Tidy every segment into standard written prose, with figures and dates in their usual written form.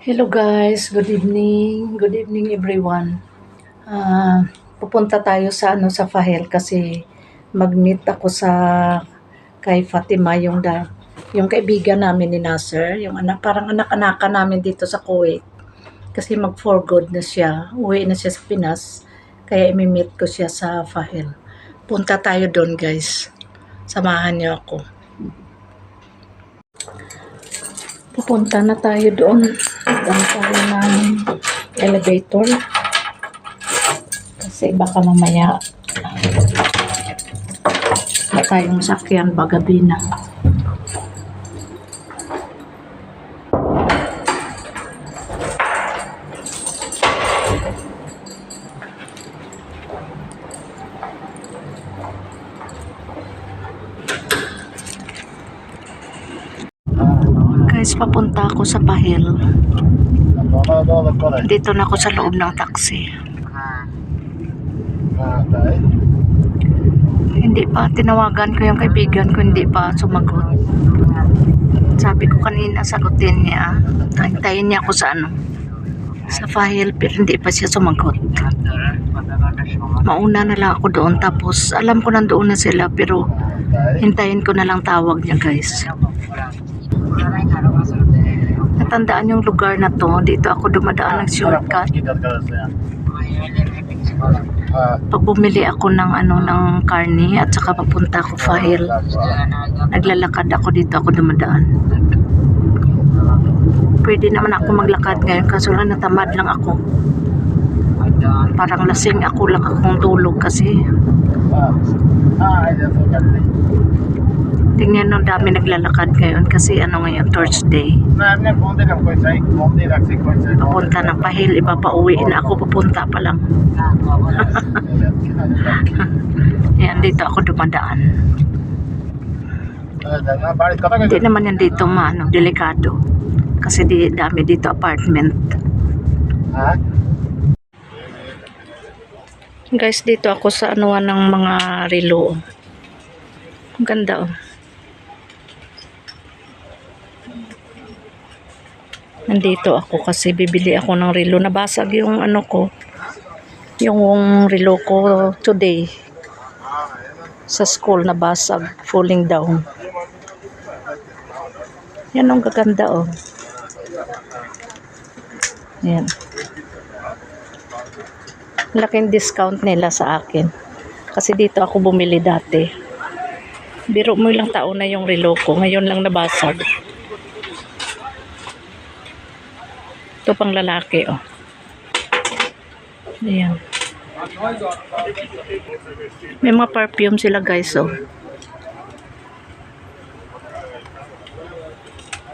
Hello guys, good evening. Good evening everyone. Pupunta tayo sa Fahel kasi mag-meet ako sa kay Fatima yung kaibigan namin ni Nasser, yung parang anak-anakan namin dito sa Kuwait. Kasi mag for good na siya. Uwi na siya sa Pinas. Kaya imi-meet ko siya sa Fahel. Punta tayo doon guys. Samahan niyo ako. Pupunta na tayo doon. Doon tayo ng elevator. Kasi baka mamaya na tayong sakyan bagabi na. Guys, papunta ako sa Fahel. Dito na ako sa loob ng taxi. Hindi pa, tinawagan ko yung kaibigan ko, hindi pa sumagot. Sabi ko kanina sagutin niya. Hintayin niya ako sa Fahel, pero hindi pa siya sumagot. Mauna na lang ako doon, tapos alam ko nandoon na sila, pero hintayin ko na lang tawag niya guys. Natandaan yung lugar na to, dito ako dumadaan ng shortcut. Pag bumili ako ng ng karne at saka papunta ako Fahel, naglalakad ako dito, ako dumadaan. Pwede naman ako maglakad ngayon kaso lang natamad lang ako. Parang lasing ako, lang akong tulog kasi. Tingnan nung dami naglalakad ngayon kasi ngayon Thursday. Papunta ng Fahel, iba pa uwi na ako, papunta pa lang. Yan, dito ako dumadaan. Hindi naman yan dito delikado. Kasi dami dito apartment. Guys, dito ako sa ng mga relo. Ang ganda oh. Nandito ako kasi bibili ako ng relo. Nabasag yung ko. Yung relo ko today. Sa school nabasag. Falling down. Yan ang gaganda oh. Yan. Laking discount nila sa akin. Kasi dito ako bumili dati. Biro mo ilang taon na yung relo ko. Ngayon lang nabasag. Ito pang lalaki, oh. Ayan. May mga perfume sila, guys, oh.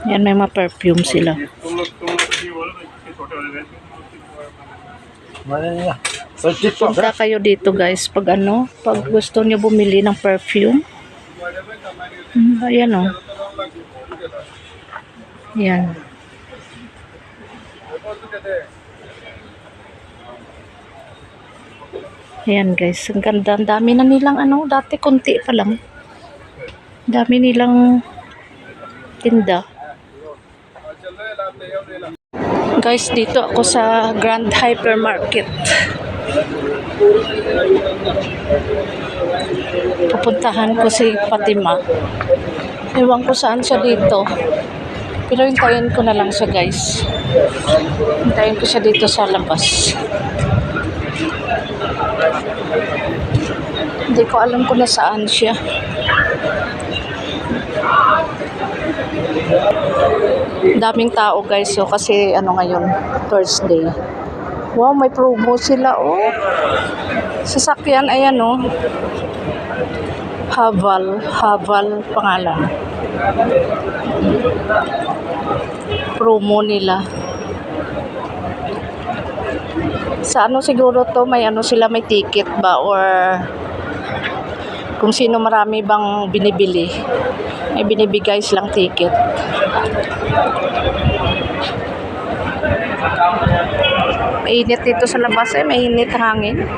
Yan, may mga perfume sila. Punta kayo dito, guys, pag pag gusto nyo bumili ng perfume. Ayan, oh. Yan. Ayan guys, ang ganda. Ang dami na nilang dati konti pa lang. Dami nilang tinda. Guys, dito ako sa Grand Hypermarket. Pupuntahan ko si Fatima. Ewan ko saan siya dito. Pero hintayin ko na lang siya guys. Hintayin ko siya dito sa labas. Hindi ko alam kung nasaan siya. Daming tao guys so kasi ngayon Thursday. Wow, may promo sila oh. Sasakyan ayan oh. Haval pangalan. Promo nila. Sa siguro to may sila may ticket ba or kung sino marami bang binibili. May binibigay silang ticket. Mainit dito sa labas mainit hangin.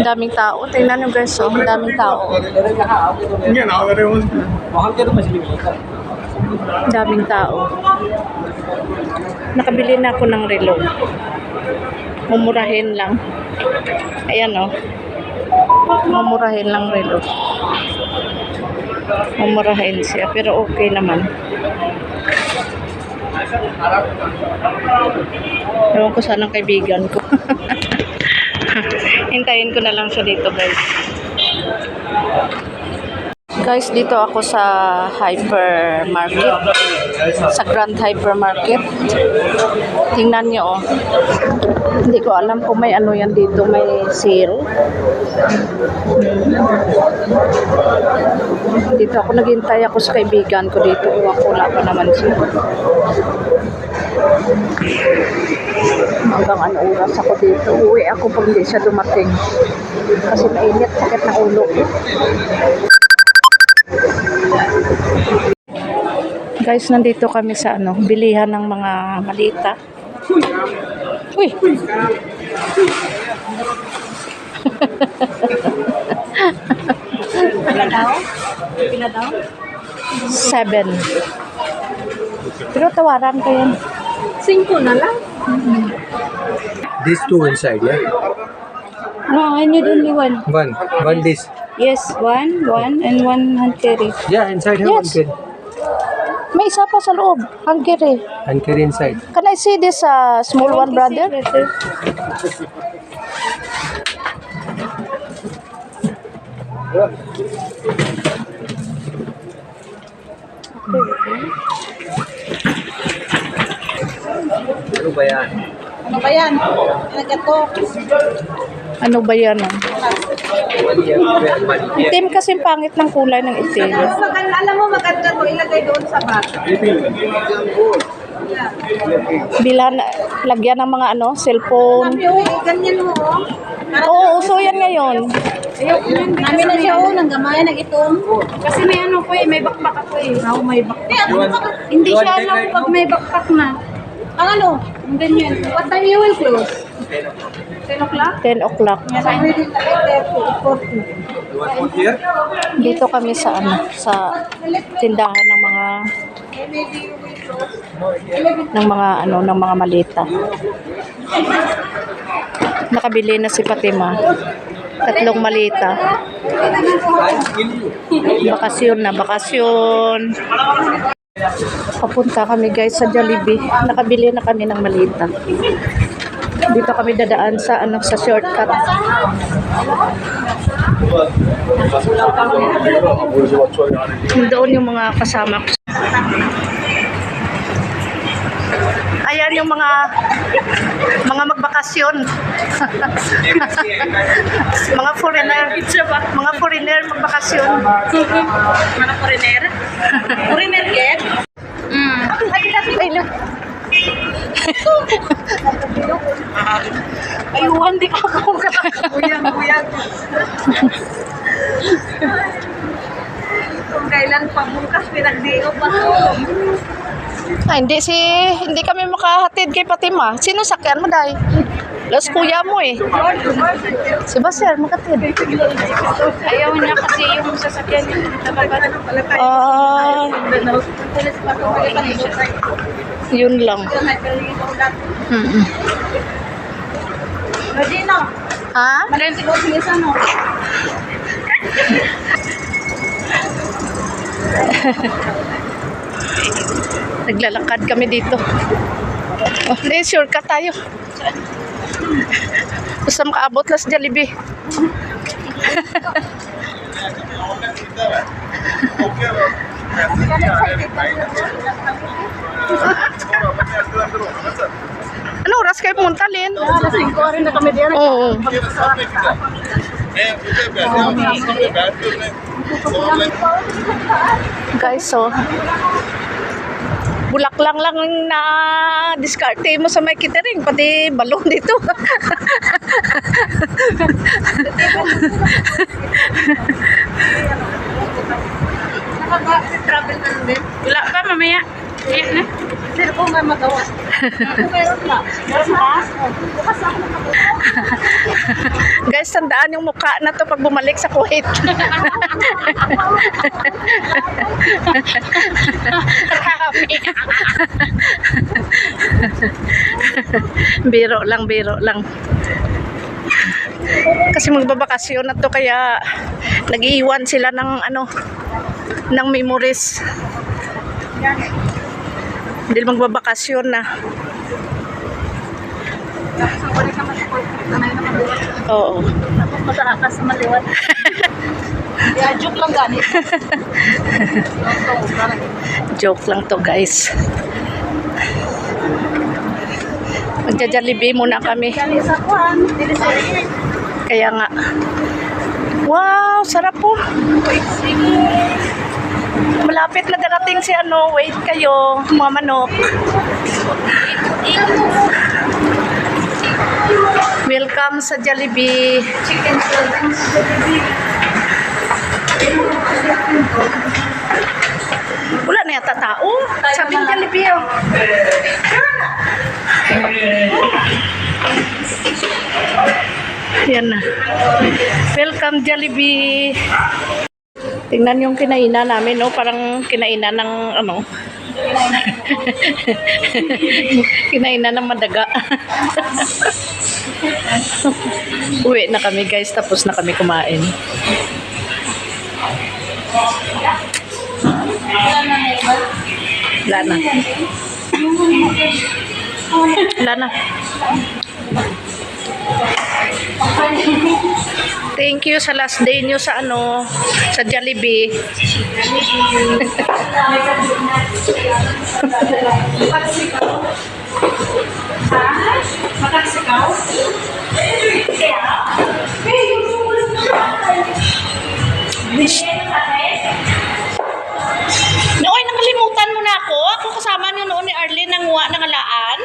Daming tao. Tingnan nyo guys, oh. Daming tao. Daming tao. Nakabili na ako ng relo. Mumurahin lang. Ayan o. Mumurahin lang relo. Mumurahin siya. Pero okay naman. Ewan ko saan ang kaibigan ko. Hintayin ko na lang siya dito, guys. Guys, dito ako sa hypermarket. Sa Grand Hypermarket. Tingnan nyo, oh. Hindi ko alam kung may ano yan dito. May sale. Dito ako naghintay ako sa kaibigan ko dito. Wala pa naman siya. Hanggang ano oras ako dito. Uwi ako pag hindi siya dumating. Kasi mainit, sakit ng ulo. Guys, nandito kami sa ano, bilihan ng mga malita. Uy! Pila daw? Pila daw? 7. Pero tawaran ko yan. 5 na lang. These two inside, yeah? No, I need only one. One dish. Yes, one, and one curry. Yeah, inside have one Yes. curry. May isa pa sa loob. Hungary. And curry inside. Can I see this small one, brother? Ano ba yan? Ano ba yan? Nagato. Ano ba yan? Itim kasi pangit ng kulay ng itim. Maganda, alam mo maganda to, ilagay doon sa bag. Bilan, lagyan ng mga ano, cellphone. Ganyan mo. Oo, uso yan ngayon. Namin na siya nang gamay, nag-itom. Kasi may ano po may bakpak ako Oo, may bakpak. Hindi siya alam pag may bakpak na. Ang ano? Ang ganyan. What time you will close? 10 o'clock? 10 o'clock. Yes, I'm ready to get 40. Dito kami sa ano, sa tindahan ng mga ng mga malita. Nakabili na si Fatima. 3 malita. Bakasyon na, bakasyon. Papunta kami guys sa Jollibee. Nakabili na kami ng malita. Dito kami dadaan sa ano, sa shortcut. Doon yung mga kasama ko. Ayan yung mga magbakasyon. Mga foreigner magbakasyon. Mana foreigner? Foreigner get? Ayuan, di ka makakita. Buyag. Kung kailan pa bukas pinagdiyo pa to. Hindi kami makahatid kay Fatima. Sino sakyan mo, Day? Los kuya mo eh. Si Basir, makatid. Ayaw niya kasi yung sasakyan niya. Yun lang. Regina, Ha? marin siguro sinisa no? Naglalakad kami dito. Oh, hindi, sure ka tayo. Basta makaabot lang sa Jollibee. Ano oras kayo pumunta, Lin? Alas 5 rin na kami diyan. Oo. Guys, so bulak lang na diskarte mo sa may catering, pati balon dito. Nakaka-travel na din. Wala pa mamaya. Ayan na. Sir po nga magawa. Meron na. Meron na. Bukas ako Guys, tandaan yung mukha na to pag bumalik sa Kuwait. Biro lang, biro lang. Kasi magbabakasyon na to kaya nag-iiwan sila ng ng memories. Dahil magbabakasyon na. Oo. Tapos mataakas sa maliwat. Kaya joke lang gani. Joke lang to, guys. Magja-Jollibee muna kami. Dali sa kwan. Dili sa Kaya nga. Wow, sarap po. Malapit na darating si wait kayo, mga manok. Welcome sa Jollibee. chicken Wala na yata tao. Sabi ng Jollibee, oh. Yan na. Welcome Jollibee. Tingnan yung kinainan namin, no? Parang kinainan ng kinainan ng madaga. Uwi na kami, guys. Tapos na kami kumain. Wala na. Wala na. Thank you sa last day nyo sa sa Jollibee. Makaksikaw? Nooy, nakalimutan mo na ako. Ako kasama niyo noon ni Arlene nanguha ng alaan.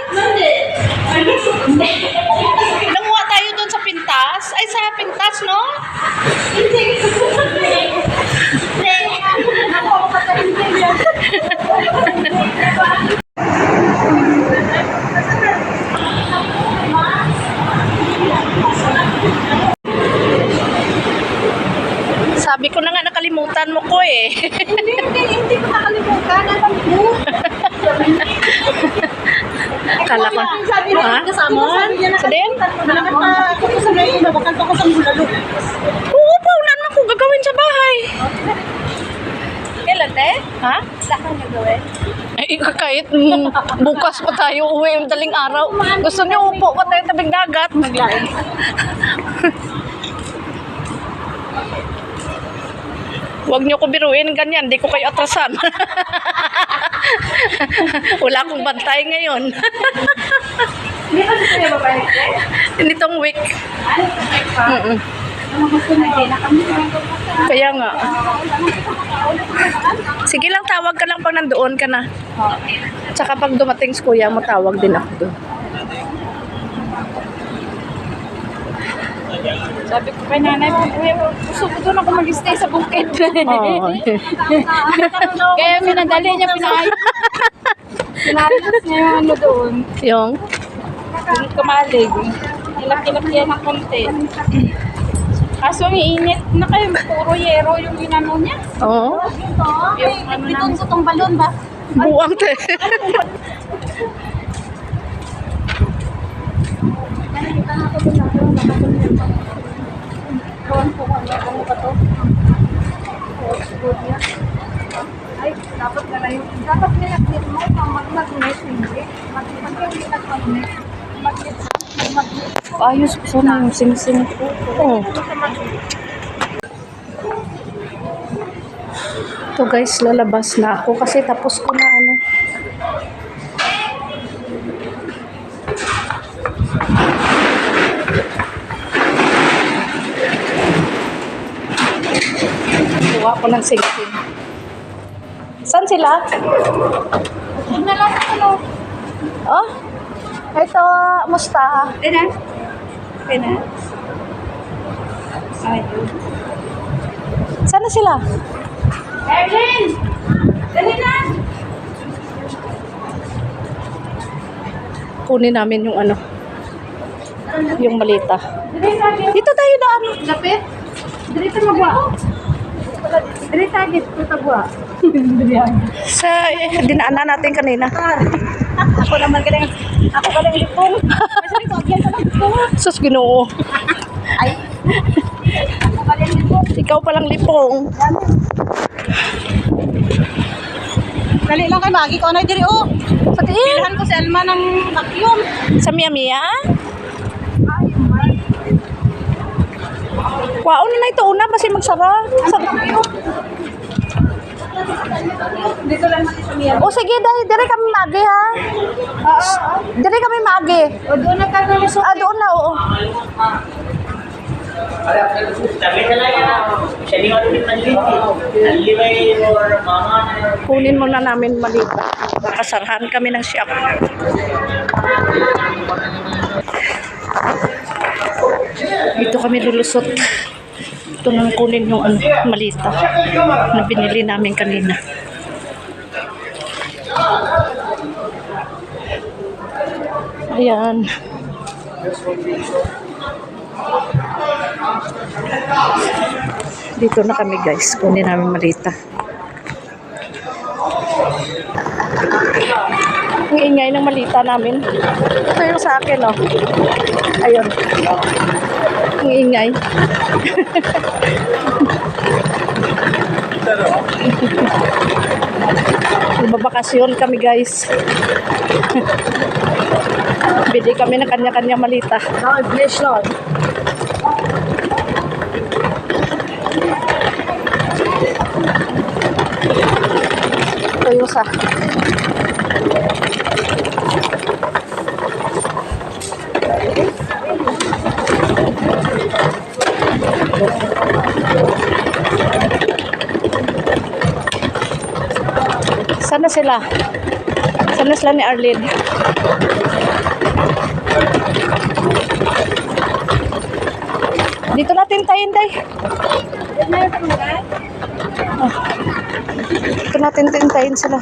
Nanguha tayo doon sa Pintas. Ay, sa Pintas, no? Sabi ko na nga nakalimutan mo ko eh. Hindi ko nakalimutan. Alam mo. Kala ko. Sabi na Ha? kasama. Sa din? Malaman pa ako sa ngayon. Nabakan pa ako sa bulalo. Oo, paulan man ko gagawin sa bahay. Kailan, te? Ha? Saan niyo gawin? Ay, kahit bukas pa tayo uwi yung daling araw. Gusto niyo upo pa tayo tabing dagat. Maglain. Huwag niyo ko biruin ganyan, di ko kayo atrasan. Wala akong bantay ngayon. Hindi ba gusto niyo babalik, te? Nitong week. Ano sa check pa? Mm-mm. Ano gusto na din? Kami Kaya nga. Sige lang, tawag ka lang pag nandoon ka na. Tsaka pag dumating si kuya mo, tawag din ako doon. sabi ko kay nanay, gusto ko doon ako mag-stay sa bukid. Oo. Kaya minadali niya, pinayos niya yung ano doon. Yung? Yung kamalig. Ilap-ilap yan ng konti. Kaso ang iinit na kayo, puro yero yung ginano niya. Oo. Yung ano namin sa tong balon ba? Buwang te. Nakikita na ito doon natin. Kawan po ano ba to? Ay, dapat na lang yung... Dapat nilagyan mo kung mag-magnet hindi. Mag-magnet magnet. Ayos ko sana yung sing-sing ko. Oo. Ito guys, lalabas na ako kasi tapos ko na kuha ko ng sing-sing. Saan sila? Doon na lang ano. Oh? Ito, musta? Ina? Ina? Ay, Saan na sila? Erlyn! Dali na! kunin namin yung ano, yung malita. Dito tayo daan. Lapit? Dito magwa. Dito agit ko tagwa. Sa dinaanan natin kanina. Ako naman galing lipong. Kasi ko agyan sa lipong. Sus, Ginoo. Ay. Ako galing lipong. Ikaw palang lipong. Dali lang kay Magi ko na diri oh. Pati Bilhan ko si Alma ng vacuum. sa Mia. Wow, na ito una kasi magsara. Dito lang natin sa Mia. O sige, dire kami magi ha. Dire kami magi. O doon na tayo lusot. Ah, doon na, oo. Kunin muna namin malita. Kasarahan kami ng shop. Dito kami lulusot. Ito nang kunin yung ano, malita na binili namin kanina. Ayan. Dito na kami guys. Kunin namin malita. Ang ingay ng malita namin. Ito yung sa akin, oh. Ayun. Ang ingay. Magbabakasyon kami guys. Bili kami ng kanya-kanya malita. Oh, bless Lord. Ito yung sa sana sila? Sana sila ni Arlene? Dito natin tayin, day. Dito natin tintayin sila.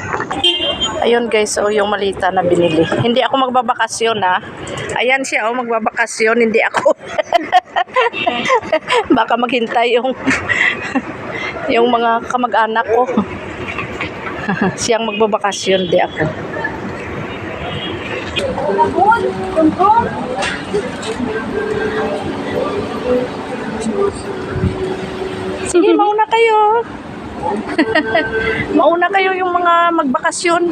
Ayun guys, oh, yung malita na binili. Hindi ako magbabakasyon ha. Ayan siya, oh, magbabakasyon. Hindi ako. Baka maghintay yung mga kamag-anak ko. Siyang magbabakasyon, di ako. Sige, mauna kayo. Mauna kayo yung mga magbakasyon.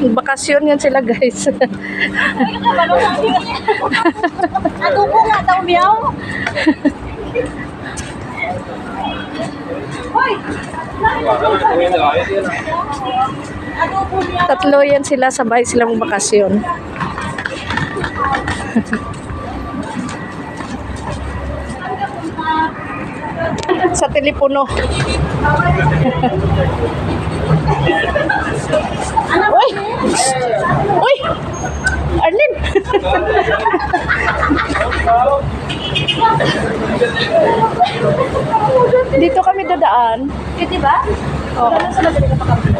Bakasyon yan sila guys. Adubo nga daw miyaw. Hoy! Adubo miyaw. Tatlo yan sila, sabay silang bakasyon. Sa telepono. Uy! Uy! Arlene! Dito kami dadaan. Di ba? Oo. Sa madali ka pa kami.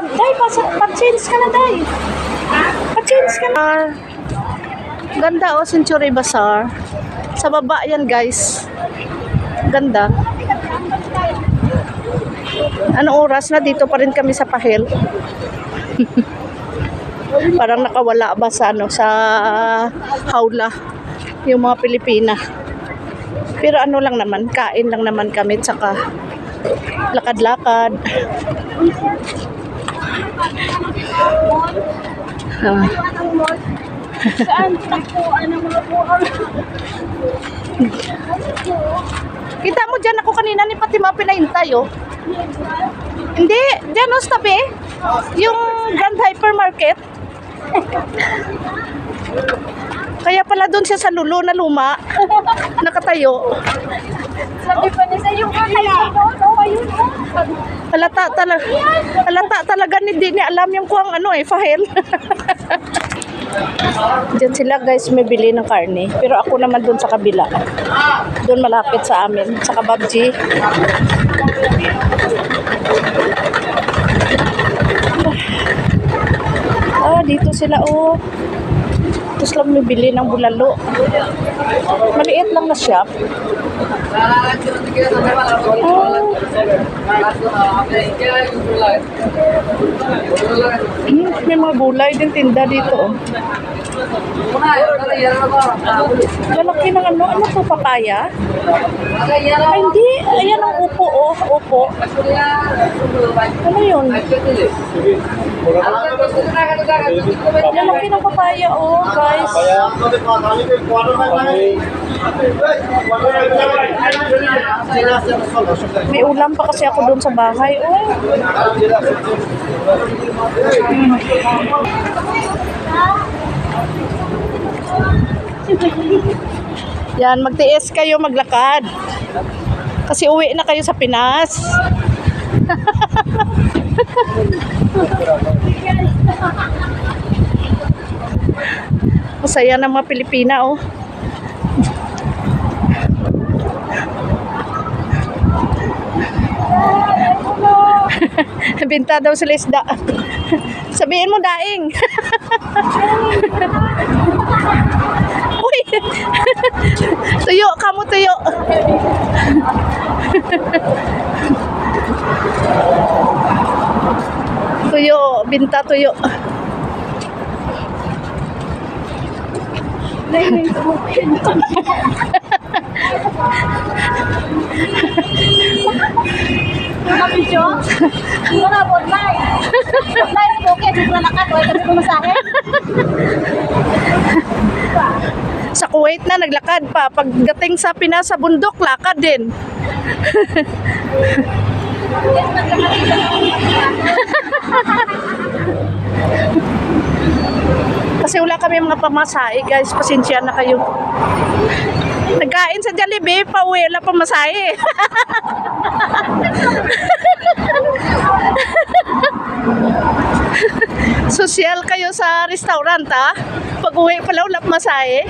Day, pag-change ka na, day. Pag-change ka na. Ganda, oh, Century Bazaar. Sa baba yan, guys. Ganda. Anong oras na? Dito pa rin kami sa Pahel. Parang nakawala ba sa ano, sa hawla yung mga Pilipina. Pero ano lang naman, kain lang naman kami, tsaka lakad-lakad. Saan? Ako, ano mga buhang. Kita mo dyan ako kanina ni Fatima pinahintay, oh. Hindi, dyan, oh, sa tabi. Yung Grand Hypermarket. Kaya pala doon siya sa lulo na luma. Nakatayo. Sabi pa niya sa yung ayun. Halata talaga hindi niya alam yung kuwang ano eh, Fahel. Diyan sila guys may bili ng karne. Pero ako naman doon sa kabila. Doon malapit sa amin. Sa Kababji. Dito sila oh. Tapos lang bibili ng bulalo. Maliit lang na shop. May mga gulay din tinda dito oh. Lalaki ng ano to, papaya? Ay, hindi. Ayan ang upo oh. Upo. Ano yun? Lalaki ng papaya oh, guys. May ulam pa kasi ako doon sa bahay. Oh. Yan, magtiis kayo maglakad. Kasi uwi na kayo sa Pinas. Masaya ng mga Pilipina oh. Binta daw sila isda. Sabihin mo daing. Uy. Tuyo, kamu tuyo. Tuyo, binta tuyo. Video? Ano na, online? Online, okay, dito na ka, tuway kami pumasahe. Sa Kuwait na naglakad pa. Pagdating sa Pinas sa bundok, lakad din. Kasi wala kami mga pamasahe, guys. Pasensya na kayo. Nagkain sa Jollibee, pauwi wala pamasahe. Social kayo sa restaurant, ha? Pag-uwi pala wala pamasahe.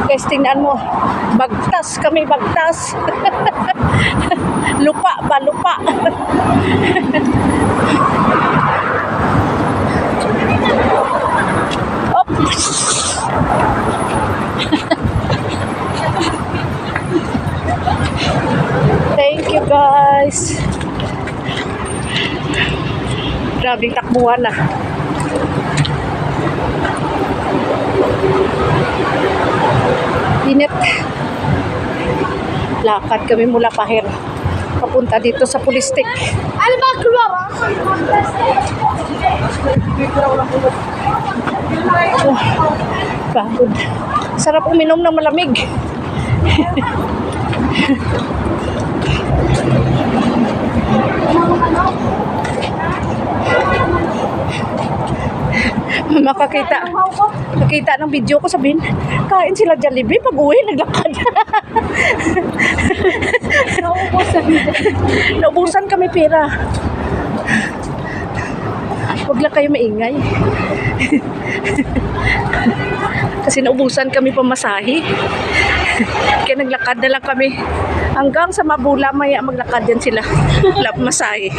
Guys, tingnan mo. Bagtas kami, bagtas. Lupa ba, lupa. Oops. Thank you, guys. Grabing takbuhan na. Init. Lakad kami mula Pahir. Papunta dito sa Pulistik. Ano ba, Club? Oh, pagod. Sarap uminom ng malamig. Makakita ng video ko, sabihin, kain sila Jollibee, pag-uwi, naglakad. Naubusan kami pera. Huwag lang kayo maingay. Kasi naubusan kami pamasahe. Kaya naglakad na lang kami. Hanggang sa Mabula, maya maglakad yan sila. Wala pamasahe.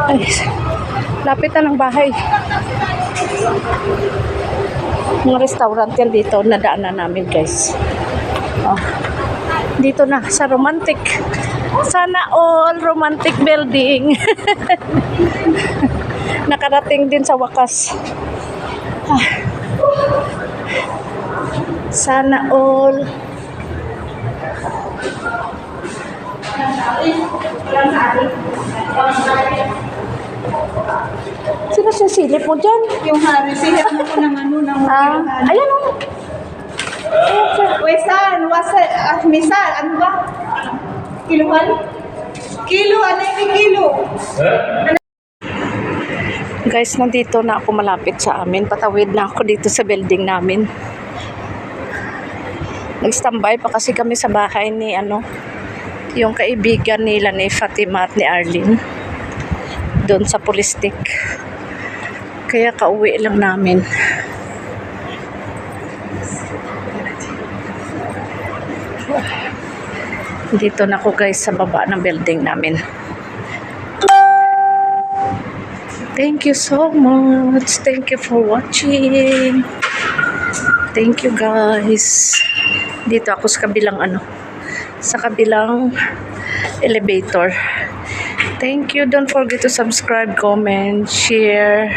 Ay, lapit na ng bahay. Mga restaurant yan dito, nadaanan namin, guys. Oh. Dito na, sa romantic. Sana all romantic building. Nakarating din sa wakas. Ah. Sana all. Sino sisilip mo dyan? Yung receive mo ko ng ano, ng Ayan o. Wesan, misal, ano ba? Kiluhan? Kilo, ano yung kilo? Guys, nandito na ako malapit sa amin. Patawid na ako dito sa building namin. Nag-standby pa kasi kami sa bahay ni yung kaibigan nila ni Fatima at ni Arlene. doon sa Pulistik. Kaya kauwi lang namin. Dito na ako guys sa baba ng building namin. Thank you so much. Thank you for watching. Thank you guys. Dito ako sa kabilang sa kabilang elevator. Thank you. Don't forget to subscribe, comment, share,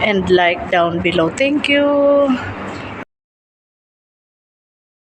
and like down below. Thank you.